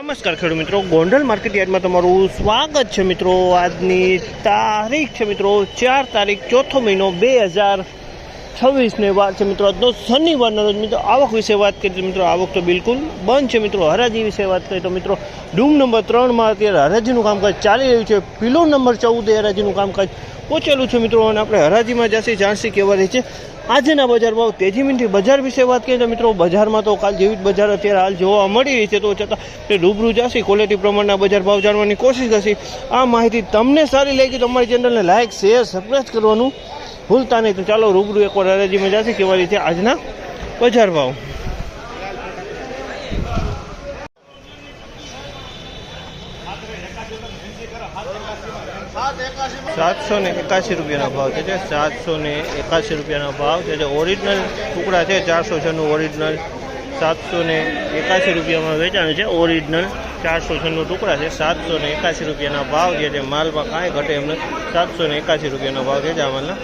નમસ્કાર ખેડૂત મિત્રો, ગોંડલ માર્કેટ યાર્ડમાં તમારું સ્વાગત છે મિત્રો। આજની તારીખ છે મિત્રો 4 તારીખ 4થો મહિનો 2026 વાર છે મિત્રો। આજનો શનિવારનો રોજ મિત્રો આવક વિશે વાત કરીએ તો મિત્રો આવક તો બિલકુલ બંધ છે મિત્રો। હરાજી વિશે વાત કરીએ તો મિત્રો ડૂમ નંબર 3માં અત્યારે હરાજીનું કામકાજ ચાલી રહ્યું છે। પિલો નંબર 14 હરાજીનું કામકાજ પહોંચેલું છે મિત્રો। અને આપણે હરાજીમાં જશે જાણસી કેવા રહી છે આજના બજાર ભાવ। તેજી મિનિટથી બજાર વિશે વાત કરીએ તો મિત્રો બજારમાં તો કાલ જેવી જ બજાર અત્યારે હાલ જોવા મળી રહી છે। તો છતાં રૂબરૂ જશે ક્વોલિટી પ્રમાણના બજાર ભાવ જાણવાની કોશિશ કરશે। આ માહિતી તમને સારી લાગી તો અમારી ચેનલને લાઇક શેર સબસ્ક્રાઈબ કરવાનું ભૂલતા નહીં। તો ચાલો રૂબરૂ એકવાર હરાજીમાં જશે કેવા રીતે આજના બજાર ભાવ। 781 રૂપિયાનો ભાવ છે। 781 રૂપિયાનો ભાવ છે। ઓરિજિનલ ટુકડા છે 496 ઓરિજિનલ 781 રૂપિયામાં વેચાણ છે। ઓરિજિનલ 496 ટુકડા છે 781 રૂપિયાના ભાવ છે। માલમાં કાંઈ ઘટે એમને 781 રૂપિયાનો ભાવ છે આ માલના।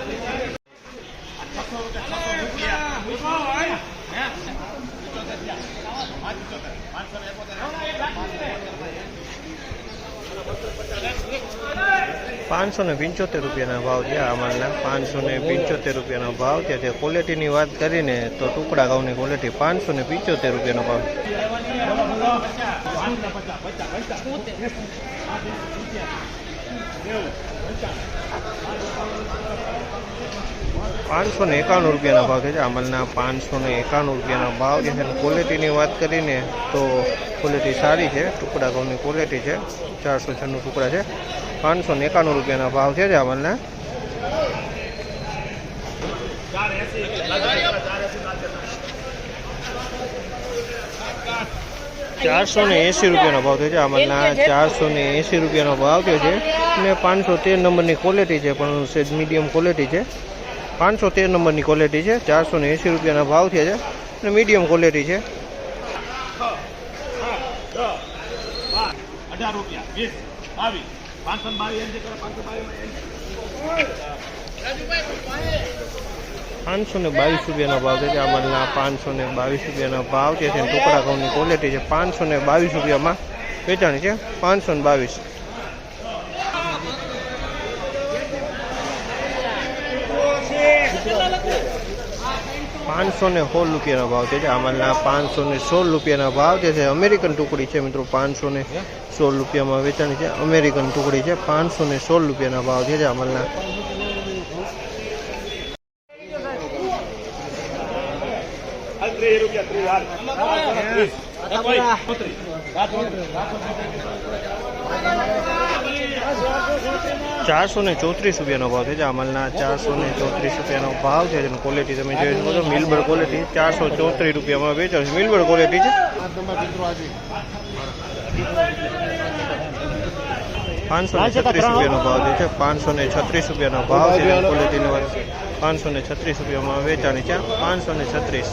575 રૂપિયાના ભાવ છે આ માલના। 575 રૂપિયાનો ભાવ છે। ક્વોલિટીની વાત કરીને તો ટુકડા ઘઉંની ક્વોલિટી 575 રૂપિયાનો ભાવ। 591 રૂપિયાનો ભાવ છે આ માલના। 591 રૂપિયાનો ભાવ છે। ક્વોલિટીની વાત કરીને તો ક્વોલિટી સારી છે। ટુકડા ઘઉંની ક્વોલિટી છે 496 ટુકડા છે। 591 રૂપિયાના ભાવ છે આ માલના। 480 રૂપિયાનો ભાવ થયો છે આ માલના। 480 રૂપિયાનો ભાવ થયો છે અને 513 નંબરની ક્વોલિટી છે પણ સેજ મીડિયમ ક્વોલિટી છે। 513 નંબરની ક્વોલિટી છે। 480 રૂપિયાના ભાવ થયા છે અને મીડિયમ ક્વોલિટી છે। 522 રૂપિયાનો ભાવ છે આ માલના। 522 રૂપિયાનો ભાવ છે। ટુકડા ઘઉંની ક્વોલિટી છે 522 રૂપિયામાં વેચાણી છે। 522 516 રૂપિયાનો ભાવ છે આ માલના। 516 રૂપિયાના ભાવ છે। અમેરિકન ટુકડી છે મિત્રો 516 રૂપિયામાં વેચાણી છે। અમેરિકન ટુકડી છે 516 રૂપિયાના ભાવ છે આ માલના। 434 રૂપિયાનો ભાવ છે આ માલના। 434 રૂપિયાનો ભાવ છે। ક્વોલિટી તમે જોઈ શકો છો મિલબર ક્વોલિટી 434 રૂપિયામાં વેચાય છે। મિલબર ક્વોલિટી છે। 536 રૂપિયાનો ભાવ છે। 536 રૂપિયાનો ભાવ છે। ક્વોલિટીની વાત 536 રૂપિયામાં વેચાણી છે। 536